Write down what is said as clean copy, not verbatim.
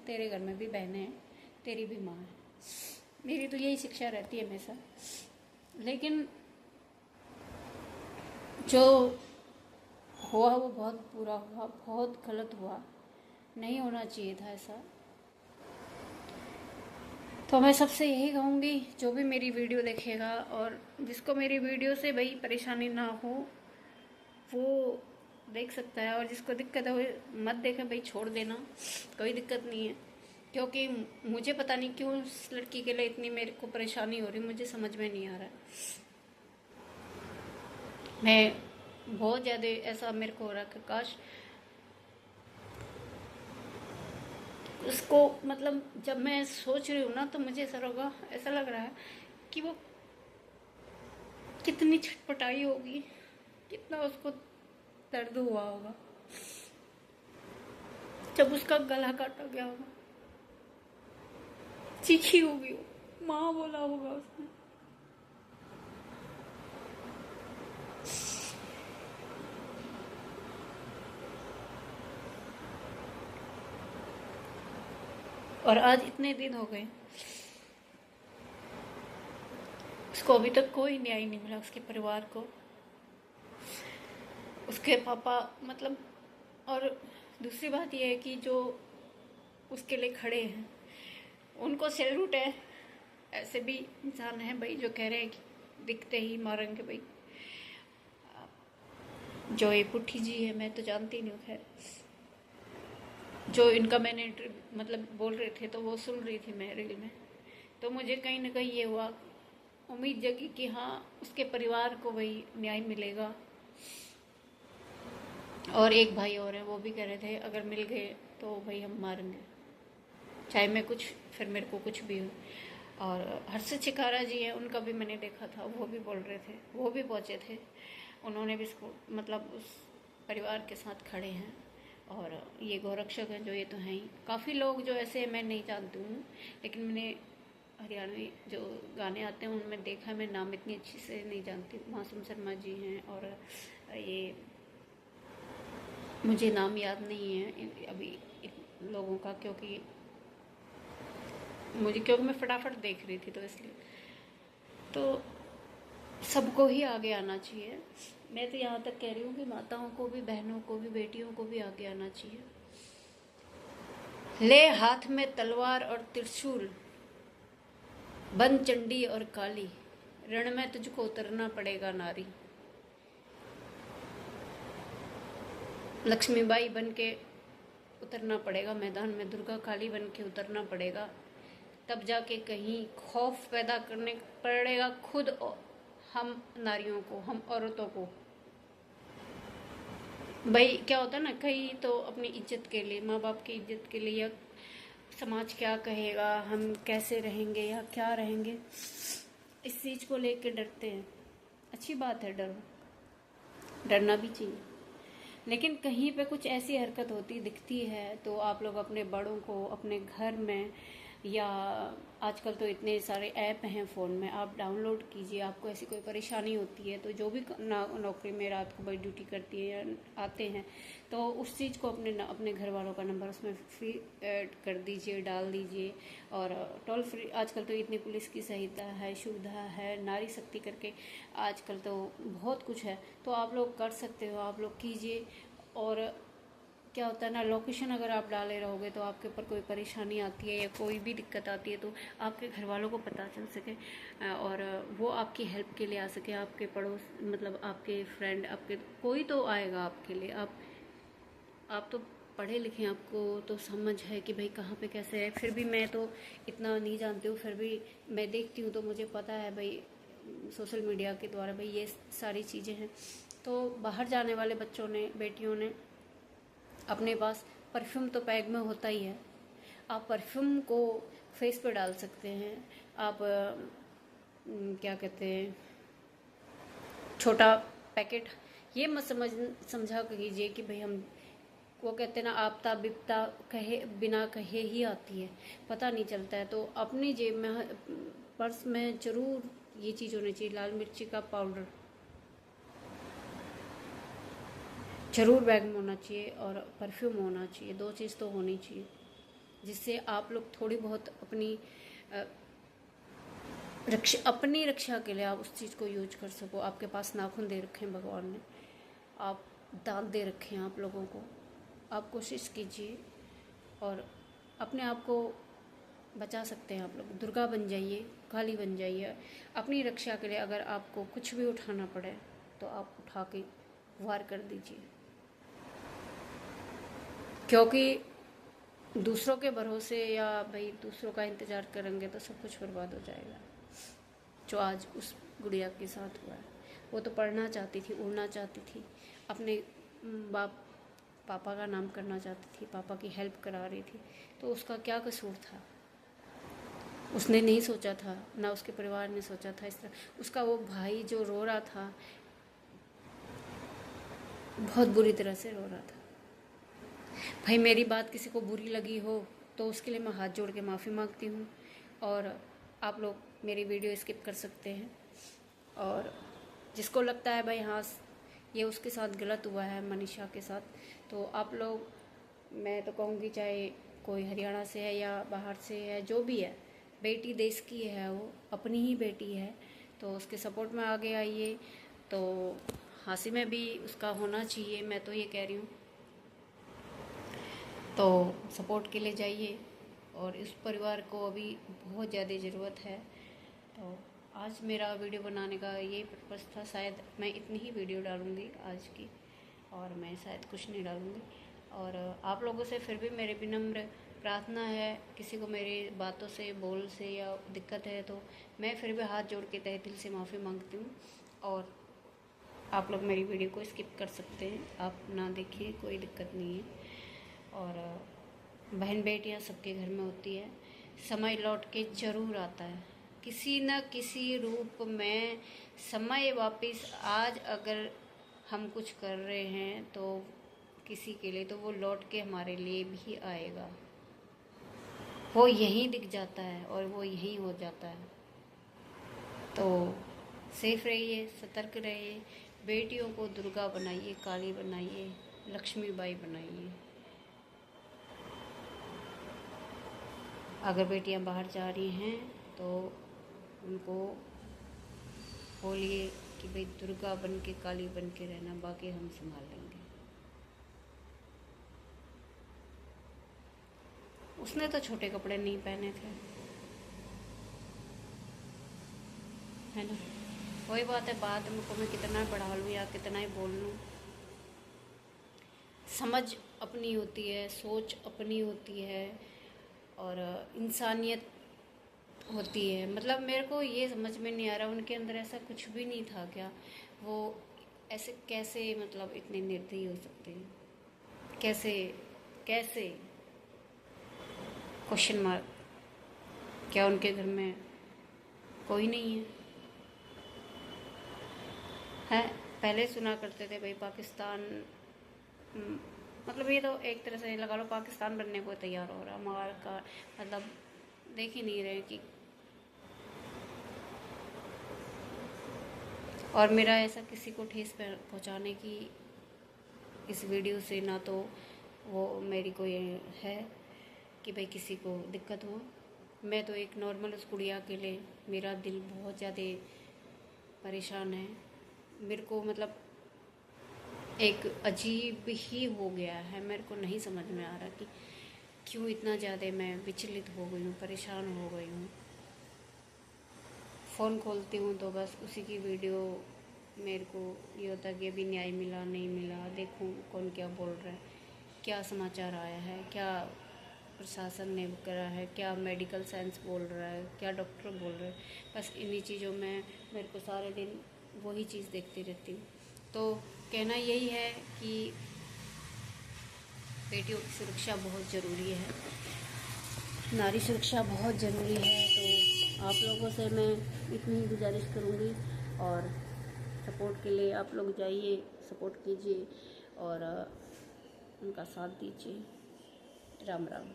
तेरे घर में भी बहनें हैं, तेरी भी माँ है। मेरी तो यही शिक्षा रहती है हमेशा। लेकिन जो हुआ वो बहुत बुरा हुआ, बहुत गलत हुआ, नहीं होना चाहिए था ऐसा। तो मैं सबसे यही कहूँगी, जो भी मेरी वीडियो देखेगा और जिसको मेरी वीडियो से भाई परेशानी ना हो वो देख सकता है, और जिसको दिक्कत है वो मत देखे भाई, छोड़ देना, कोई दिक्कत नहीं है। क्योंकि मुझे पता नहीं क्यों उस लड़की के लिए इतनी मेरे को परेशानी हो रही, मुझे समझ में नहीं आ रहा है। मैं बहुत ज़्यादा ऐसा मेरे को हो रहा कि काश उसको, मतलब जब मैं सोच रही हूँ ना तो मुझे ऐसा लग रहा है कि वो कितनी छटपटाई होगी, कितना उसको दर्द हुआ होगा जब उसका गला काटा गया होगा, चीखी होगी, वो माँ बोला होगा उसने। और आज इतने दिन हो गए, उसको अभी तक कोई न्याय नहीं मिला, उसके परिवार को, उसके पापा, मतलब। और दूसरी बात यह है कि जो उसके लिए खड़े हैं उनको सैल्यूट है। ऐसे भी इंसान है भाई जो कह रहे हैं कि दिखते ही मारेंगे भाई। जो ये पुट्ठी जी है, मैं तो जानती नहीं हूँ, खैर जो इनका मैंने मतलब बोल रहे थे तो वो सुन रही थी मैं रील में, तो मुझे कहीं ना कहीं ये हुआ, उम्मीद जगी कि हाँ उसके परिवार को भाई न्याय मिलेगा। और एक भाई और है, वो भी कह रहे थे अगर मिल गए तो भाई हम मारेंगे, चाहे मैं कुछ, फिर मेरे को कुछ भी हो। और हर्षित शिकारा जी हैं, उनका भी मैंने देखा था, वो भी बोल रहे थे, वो भी पहुँचे थे, उन्होंने भी इसको मतलब उस परिवार के साथ खड़े हैं। और ये गौरक्षक हैं जो, ये तो हैं ही, काफ़ी लोग जो ऐसे मैं नहीं जानती हूँ, लेकिन मैंने हरियाणवी जो गाने आते हैं उनमें देखा, मैं नाम इतनी अच्छी से नहीं जानती। मासूम शर्मा जी हैं, और ये मुझे नाम याद नहीं है अभी लोगों का, क्योंकि मैं फटाफट देख रही थी तो इसलिए। तो सबको ही आगे आना चाहिए। मैं तो यहाँ तक कह रही हूँ कि माताओं को भी, बहनों को भी, बेटियों को भी आगे आना चाहिए। ले हाथ में तलवार और त्रिशूल, बन चंडी और काली, रण में तुझको उतरना पड़ेगा नारी। लक्ष्मीबाई बन के उतरना पड़ेगा मैदान में, दुर्गा काली बन के उतरना पड़ेगा, तब जाके कहीं खौफ पैदा करने पड़ेगा खुद हम नारियों को, हम औरतों को। भाई क्या होता है ना, कई तो अपनी इज्जत के लिए, माँ बाप की इज्जत के लिए, या समाज क्या कहेगा, हम कैसे रहेंगे या क्या रहेंगे, इस चीज़ को लेके डरते हैं। अच्छी बात है, डरना भी चाहिए, लेकिन कहीं पे कुछ ऐसी हरकत होती दिखती है तो आप लोग अपने बड़ों को अपने घर में, या आजकल तो इतने सारे ऐप हैं फ़ोन में, आप डाउनलोड कीजिए। आपको ऐसी कोई परेशानी होती है तो जो भी नौकरी में रात को बड़ी ड्यूटी करती है या आते हैं, तो उस चीज़ को अपने घर वालों का नंबर उसमें फ्री ऐड कर दीजिए, डाल दीजिए। और टोल फ्री, आजकल तो इतनी पुलिस की सहायता है, सुविधा है, नारी शक्ति करके आजकल तो बहुत कुछ है, तो आप लोग कर सकते हो, आप लोग कीजिए। और क्या होता है ना, लोकेशन अगर आप डाले रहोगे तो आपके ऊपर कोई परेशानी आती है या कोई भी दिक्कत आती है तो आपके घर वालों को पता चल सके, और वो आपकी हेल्प के लिए आ सके। आपके पड़ोस, मतलब आपके फ्रेंड, आपके कोई तो आएगा आपके लिए। आप तो पढ़े लिखे, आपको तो समझ है कि भाई कहाँ पे कैसे है। फिर भी मैं तो इतना नहीं जानती हूँ, फिर भी मैं देखती हूँ तो मुझे पता है भाई, सोशल मीडिया के द्वारा भाई ये सारी चीज़ें हैं। तो बाहर जाने वाले बच्चों ने, बेटियों ने अपने पास परफ्यूम तो बैग में होता ही है, आप परफ्यूम को फेस पे डाल सकते हैं। आप क्या कहते हैं, छोटा पैकेट, ये मत समझा कीजिए कि भाई हम, वो कहते हैं ना, आपदा विपदा कहे बिना कहे ही आती है, पता नहीं चलता है। तो अपनी जेब में, पर्स में ज़रूर ये चीज़ होनी चाहिए। लाल मिर्ची का पाउडर ज़रूर बैग में होना चाहिए, और परफ्यूम होना चाहिए, दो चीज़ तो होनी चाहिए। जिससे आप लोग थोड़ी बहुत अपनी रक्षा के लिए आप उस चीज़ को यूज कर सको। आपके पास नाखून दे रखे हैं भगवान ने, आप दांत दे रखे हैं आप लोगों को, आप कोशिश कीजिए और अपने आप को बचा सकते हैं। आप लोग दुर्गा बन जाइए, काली बन जाइए अपनी रक्षा के लिए। अगर आपको कुछ भी उठाना पड़े तो आप उठा के वार कर दीजिए, क्योंकि दूसरों के भरोसे या भाई दूसरों का इंतज़ार करेंगे तो सब कुछ बर्बाद हो जाएगा। जो आज उस गुड़िया के साथ हुआ है, वो तो पढ़ना चाहती थी, उड़ना चाहती थी, अपने पापा का नाम करना चाहती थी, पापा की हेल्प करा रही थी, तो उसका क्या कसूर था? उसने नहीं सोचा था, ना उसके परिवार ने सोचा था इस तरह। उसका वो भाई जो रो रहा था, बहुत बुरी तरह से रो रहा था। भाई मेरी बात किसी को बुरी लगी हो तो उसके लिए मैं हाथ जोड़ के माफ़ी मांगती हूँ, और आप लोग मेरी वीडियो स्किप कर सकते हैं। और जिसको लगता है भाई हाँ ये उसके साथ गलत हुआ है, मनीषा के साथ, तो आप लोग, मैं तो कहूँगी चाहे कोई हरियाणा से है या बाहर से है, जो भी है, बेटी देश की है, वो अपनी ही बेटी है, तो उसके सपोर्ट में आगे आइए। तो हंसी में भी उसका होना चाहिए, मैं तो ये कह रही हूँ। तो सपोर्ट के लिए जाइए, और इस परिवार को अभी बहुत ज़्यादा ज़रूरत है। तो आज मेरा वीडियो बनाने का ये पर्पज़ था। शायद मैं इतनी ही वीडियो डालूँगी आज की, और मैं शायद कुछ नहीं डालूँगी। और आप लोगों से फिर भी मेरे विनम्र प्रार्थना है, किसी को मेरी बातों से, बोल से या दिक्कत है तो मैं फिर भी हाथ जोड़ के तहे दिल से माफ़ी मांगती हूँ। और आप लोग मेरी वीडियो को स्किप कर सकते हैं, आप ना देखिए, कोई दिक्कत नहीं है। और बहन बेटियाँ सबके घर में होती है, समय लौट के ज़रूर आता है, किसी न किसी रूप में समय वापस। आज अगर हम कुछ कर रहे हैं तो किसी के लिए, तो वो लौट के हमारे लिए भी आएगा। वो यहीं दिख जाता है और वो यहीं हो जाता है। तो सेफ रहिए, सतर्क रहिए, बेटियों को दुर्गा बनाइए, काली बनाइए, लक्ष्मीबाई बनाइए। अगर बेटियां बाहर जा रही हैं तो उनको बोलिए कि भाई दुर्गा बन के, काली बन के रहना, बाकी हम संभाल लेंगे। उसने तो छोटे कपड़े नहीं पहने थे, है ना। वही बात है, बात में को मैं कितना बढ़ा लूँ या कितना ही बोल लूँ, समझ अपनी होती है, सोच अपनी होती है, और इंसानियत होती है। मतलब मेरे को ये समझ में नहीं आ रहा, उनके अंदर ऐसा कुछ भी नहीं था क्या? वो ऐसे कैसे, मतलब इतने निर्दयी हो सकते हैं? कैसे कैसे? Question mark. क्या उनके घर में कोई नहीं है? पहले सुना करते थे भाई पाकिस्तान, मतलब ये तो एक तरह से लगा लो पाकिस्तान बनने को तैयार हो रहा है हमारा का। मतलब देख ही नहीं रहे कि, और मेरा ऐसा किसी को ठेस पहुंचाने की इस वीडियो से ना तो वो मेरी कोई है कि भाई किसी को दिक्कत हो। मैं तो एक नॉर्मल उस गुड़िया के लिए, मेरा दिल बहुत ज़्यादा परेशान है। मेरे को मतलब एक अजीब ही हो गया है, मेरे को नहीं समझ में आ रहा कि क्यों इतना ज़्यादा मैं विचलित हो गई हूँ, परेशान हो गई हूँ। फ़ोन खोलती हूँ तो बस उसी की वीडियो, मेरे को ये होता है कि अभी न्याय मिला नहीं मिला, देखूँ कौन क्या बोल रहा है, क्या समाचार आया है, क्या प्रशासन ने करा है, क्या मेडिकल साइंस बोल रहा है, क्या डॉक्टर बोल रहे हैं। बस इन्हीं चीज़ों में मेरे को सारे दिन वही चीज़ देखती रहती हूँ। तो कहना यही है कि बेटियों की सुरक्षा बहुत ज़रूरी है, नारी सुरक्षा बहुत ज़रूरी है। तो आप लोगों से मैं इतनी ही गुजारिश करूँगी, और सपोर्ट के लिए आप लोग जाइए, सपोर्ट कीजिए और उनका साथ दीजिए। राम राम।